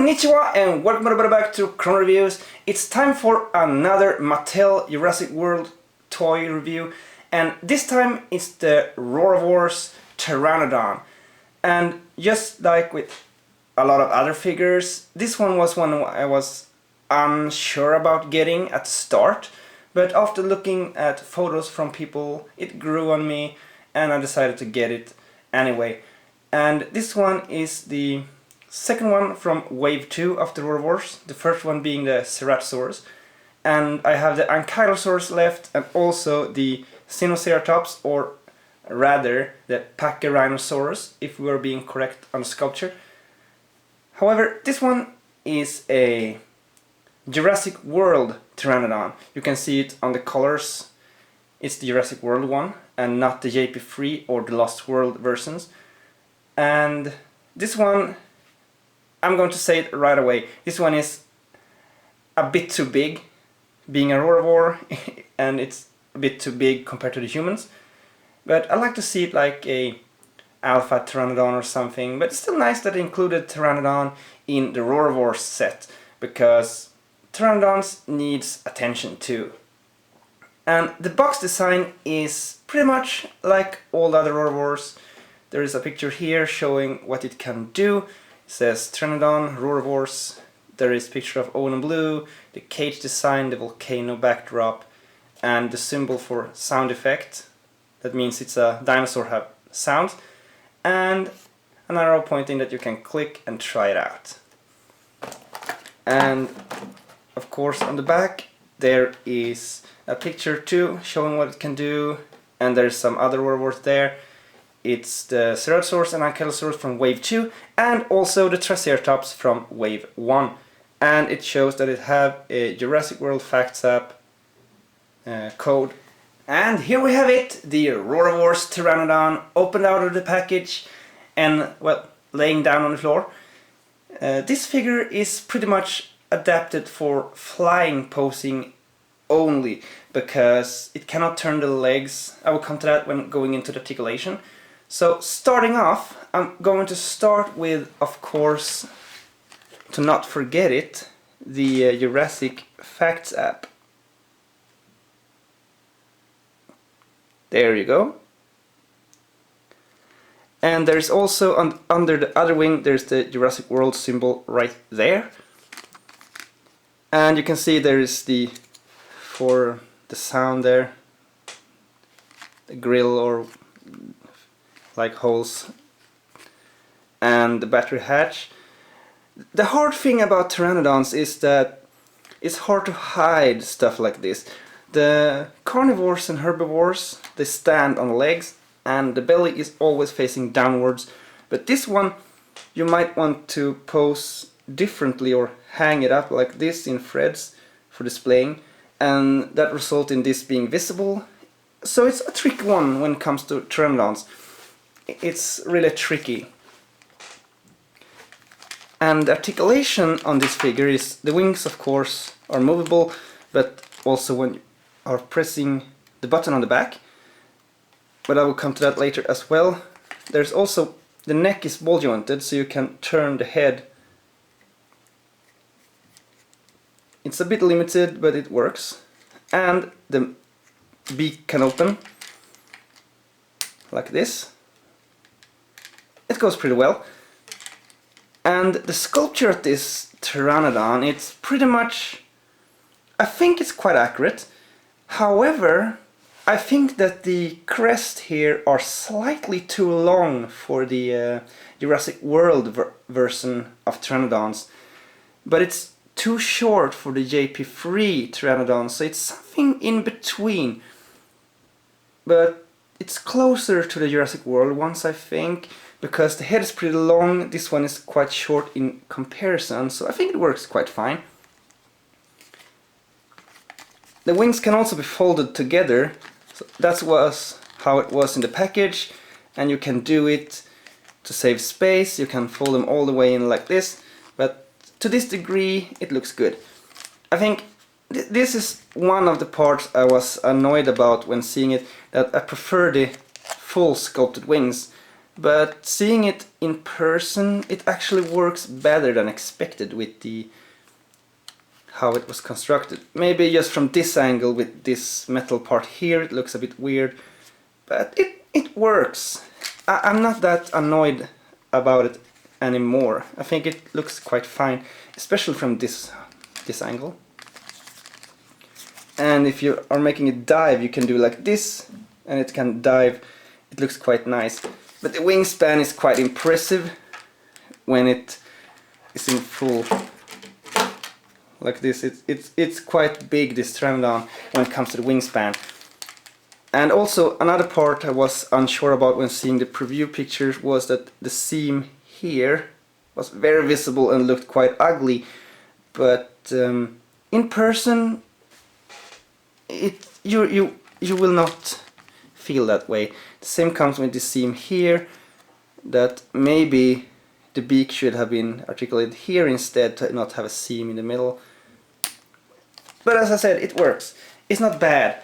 Konnichiwa and welcome everybody back to Chrono Reviews. It's time for another Mattel Jurassic World toy review, and this time it's the Roarivores Pteranodon. And just like with a lot of other figures, this one was one I was unsure about getting at the start, but after looking at photos from people, it grew on me and I decided to get it anyway. And this one is the second one from Wave 2 of the Roarivores, the first one being the Ceratosaurus. And I have the Ankylosaurus left and also the Sinoceratops, or rather the Pachyrhinosaurus, if we are being correct on the sculpture. However, this one is a Jurassic World Pteranodon. You can see it on the colors. It's the Jurassic World one and not the JP3 or the Lost World versions. And this one, I'm going to say it right away, this one is a bit too big, being a Roarivore, and it's a bit too big compared to the humans. But I like to see it like a Alpha Pteranodon or something, but it's still nice that they included Pteranodon in the Roarivores set, because Pteranodons needs attention too. And the box design is pretty much like all the other Roarivores. There is a picture here showing what it can do. It says Pteranodon, Roarivores. There is a picture of Owen Blue, the cage design, the volcano backdrop, and the symbol for sound effect. That means it's a dinosaur have sound. And an arrow pointing that you can click and try it out. And of course on the back there is a picture too showing what it can do, and there's some other Roarivores there. It's the Ceratosaurus and Ankylosaurus from Wave 2 and also the Triceratops from Wave 1. And it shows that it have a Jurassic World Facts app code. And here we have it, the Roarivores Pteranodon, opened out of the package and, well, laying down on the floor. This figure is pretty much adapted for flying posing only, because it cannot turn the legs. I will come to that when going into the articulation. So starting off, I'm going to start with, of course, to not forget it, the Jurassic Facts app. There you go. And there's also under the other wing, there's the Jurassic World symbol right there. And you can see there is the, for the sound there, the grill or like holes, and the battery hatch. The hard thing about Pteranodons is that it's hard to hide stuff like this. The carnivores and herbivores, they stand on legs and the belly is always facing downwards, but this one you might want to pose differently or hang it up like this in threads for displaying, and that results in this being visible. So it's a tricky one when it comes to Pteranodons. It's really tricky. And the articulation on this figure is, the wings of course are movable, but also when you are pressing the button on the back, but I will come to that later as well. There's also, the neck is ball jointed, so you can turn the head. It's a bit limited, but it works. And the beak can open like this. It goes pretty well. And the sculpture of this Pteranodon, it's pretty much, I think it's quite accurate. However, I think that the crest here are slightly too long for the Jurassic World version of Pteranodons. But it's too short for the JP3 Pteranodon, so it's something in between. But it's closer to the Jurassic World ones, I think, because the head is pretty long, this one is quite short in comparison, so I think it works quite fine. The wings can also be folded together, so that was how it was in the package, and you can do it to save space. You can fold them all the way in like this, but to this degree it looks good. I think this is one of the parts I was annoyed about when seeing it, that I prefer the full sculpted wings. but seeing it in person, it actually works better than expected with the how it was constructed. Maybe just from this angle with this metal part here it looks a bit weird, but it works. I'm not that annoyed about it anymore. I think it looks quite fine, especially from this angle. And if you are making it dive, you can do like this and it can dive. It looks quite nice. But the wingspan is quite impressive when it is in full like this. It's quite big, this Pteranodon, when it comes to the wingspan. And also another part I was unsure about when seeing the preview pictures was that the seam here was very visible and looked quite ugly, but in person you will not feel that way. The same comes with the seam here, that maybe the beak should have been articulated here instead to not have a seam in the middle. But as I said, it works. It's not bad.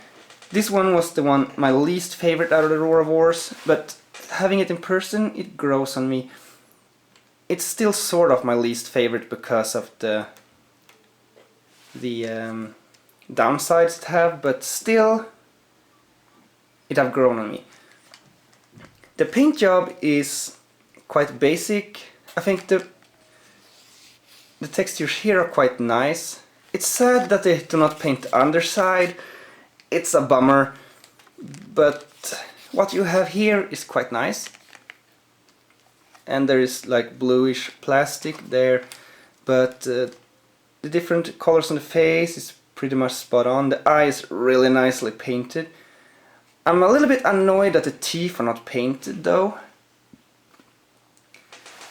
This one was the one my least favorite out of the Roarivores, but having it in person, it grows on me. It's still sort of my least favorite because of the downsides it have, but still it have grown on me. The paint job is quite basic. I think the textures here are quite nice. It's sad that they do not paint the underside. It's a bummer, but what you have here is quite nice. And there is like bluish plastic there, but the different colors on the face is pretty much spot on. The eye is really nicely painted. I'm a little bit annoyed that the teeth are not painted though.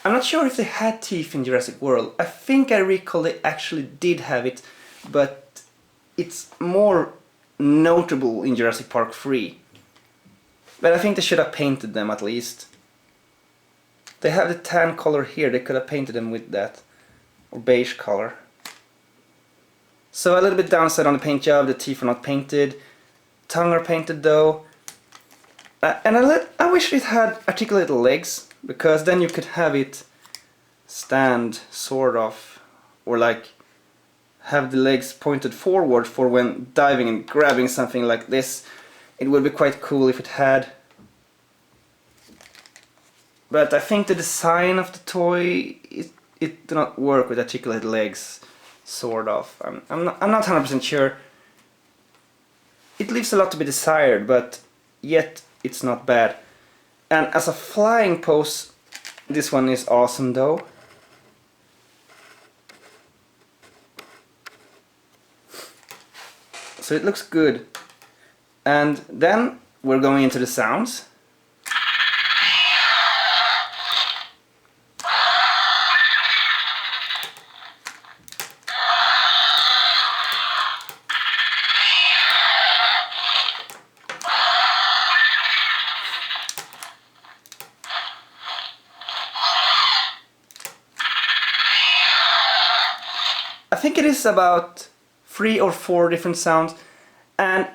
I'm not sure if they had teeth in Jurassic World. I think I recall they actually did have it, but it's more notable in Jurassic Park 3. But I think they should have painted them at least. They have the tan color here, they could have painted them with that. Or beige color. So a little bit downside on the paint job, the teeth are not painted. Tongue are painted though. And I wish it had articulated legs, because then you could have it stand sort of, or like have the legs pointed forward for when diving and grabbing something like this. It would be quite cool if it had. But I think the design of the toy, it do not work with articulated legs, sort of. I'm not 100% sure. It leaves a lot to be desired, but yet it's not bad. And as a flying pose, this one is awesome though. So it looks good. And then we're going into the sounds. I think it is about 3 or 4 different sounds, and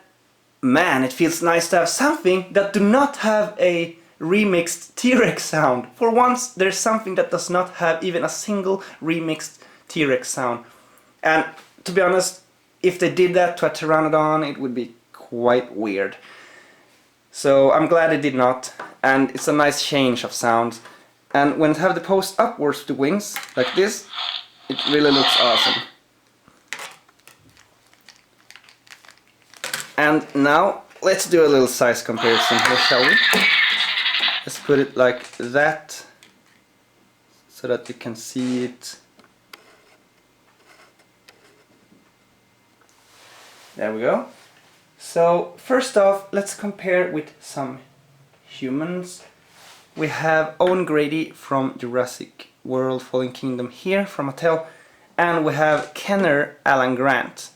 man, it feels nice to have something that do not have a remixed T-Rex sound. For once there's something that does not have even a single remixed T-Rex sound. And to be honest, if they did that to a Pteranodon, it would be quite weird. So I'm glad they did not, and it's a nice change of sound. And when it have the pose upwards with the wings, like this, it really looks awesome. And now let's do a little size comparison here, shall we? Let's put it like that, so that you can see it. There we go. So first off, let's compare with some humans. We have Owen Grady from Jurassic World Fallen Kingdom here from Mattel, and we have Kenner Alan Grant.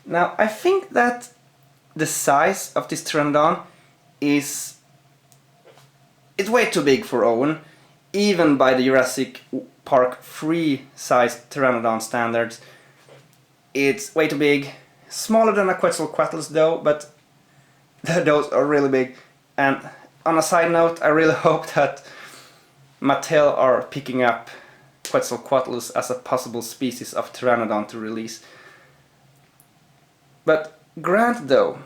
Now I think that the size of this Pteranodon is way too big for Owen, even by the Jurassic Park 3 size Pteranodon standards. It's way too big, smaller than a Quetzalcoatlus though, but those are really big. And on a side note, I really hope that Mattel are picking up Quetzalcoatlus as a possible species of Pteranodon to release. But grant though,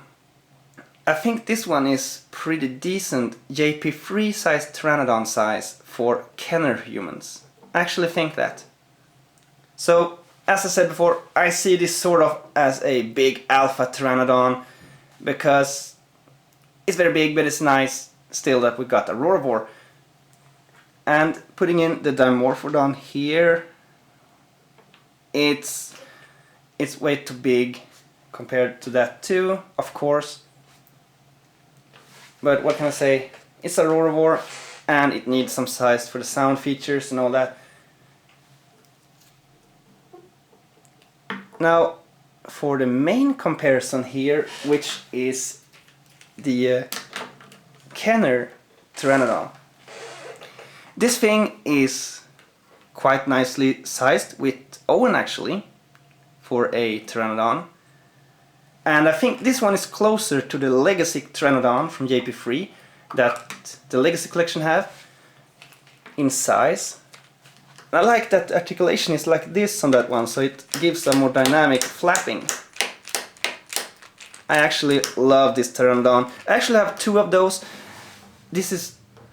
I think this one is pretty decent JP3 size Pteranodon size for Kenner humans. I actually think that. So, as I said before, I see this sort of as a big alpha Pteranodon because it's very big, but it's nice still that we got a Roarivore. And putting in the Dimorphodon here, it's way too big compared to that too, of course. But what can I say? It's a Roarivore and it needs some size for the sound features and all that. Now, for the main comparison here, which is the Kenner Pteranodon. This thing is quite nicely sized with Owen actually, for a Pteranodon. And I think this one is closer to the Legacy Pteranodon from JP3 that the Legacy collection have in size. I like that articulation is like this on that one, so it gives a more dynamic flapping. I actually love this Pteranodon. I actually have two of those.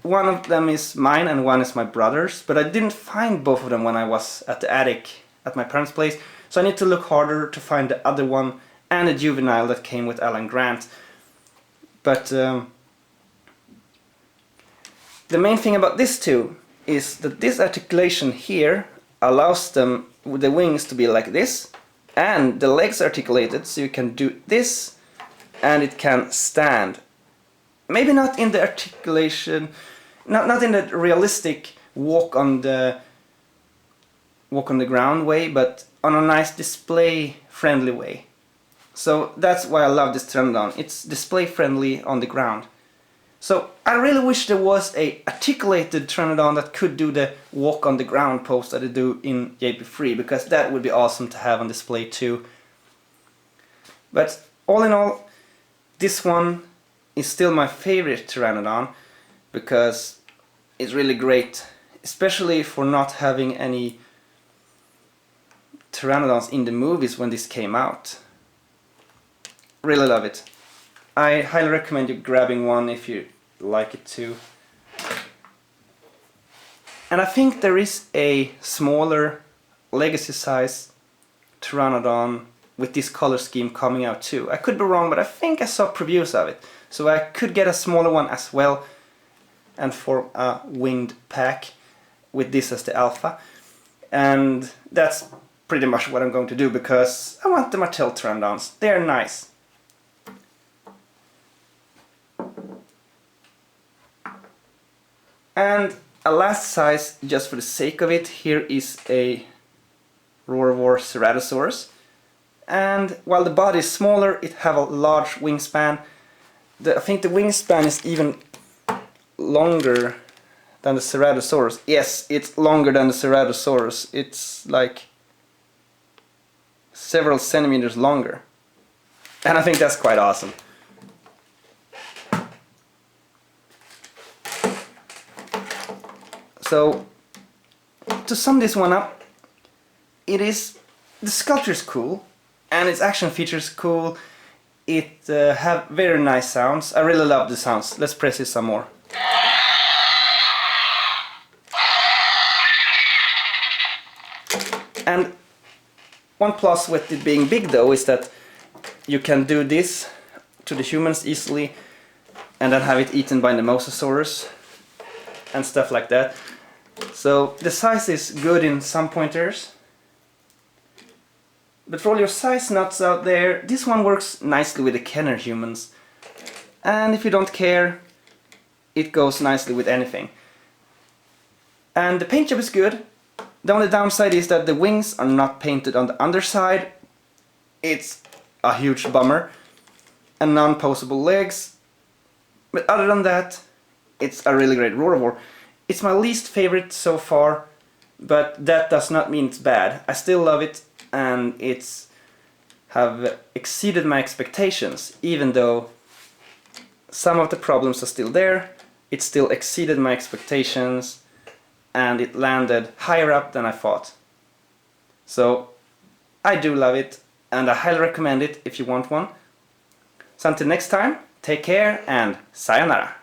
One of them is mine and one is my brother's, but I didn't find both of them when I was at the attic at my parents' place, so I need to look harder to find the other one and a juvenile that came with Alan Grant. But the main thing about this two is that this articulation here allows them with the wings to be like this, and the legs articulated so you can do this and it can stand. Maybe not in the articulation, not in the realistic walk on the ground way, but on a nice display friendly way. So that's why I love this Pteranodon. It's display friendly on the ground. So I really wish there was a articulated Pteranodon that could do the walk on the ground pose that they do in JP3, because that would be awesome to have on display too. But all in all, this one is still my favorite Pteranodon because it's really great, especially for not having any Pteranodons in the movies when this came out. Really love it. I highly recommend you grabbing one if you like it too. And I think there is a smaller Legacy size Pteranodon with this color scheme coming out too. I could be wrong, but I think I saw previews of it. So I could get a smaller one as well and form a winged pack with this as the alpha. And that's pretty much what I'm going to do because I want the Mattel Pteranodons. They're nice. And a last size, just for the sake of it, here is a Roarivore Ceratosaurus. And while the body is smaller, it have a large wingspan. I think the wingspan is even longer than the Ceratosaurus. Yes, it's longer than the Ceratosaurus. It's like several centimeters longer. And I think that's quite awesome. So, to sum this one up, the sculpture is cool, and its action features cool. It have very nice sounds. I really love the sounds. Let's press it some more. And one plus with it being big though is that you can do this to the humans easily and then have it eaten by the Mosasaurus and stuff like that. So the size is good in some pointers. But for all your size nuts out there, this one works nicely with the Kenner humans. And if you don't care, it goes nicely with anything. And the paint job is good. The only downside is that the wings are not painted on the underside. It's a huge bummer. And non-posable legs. But other than that, it's a really great Roarivore. It's my least favorite so far, but that does not mean it's bad. I still love it, and it's have exceeded my expectations, even though some of the problems are still there, it still exceeded my expectations and it landed higher up than I thought. So I do love it and I highly recommend it if you want one. So until next time, take care and sayonara.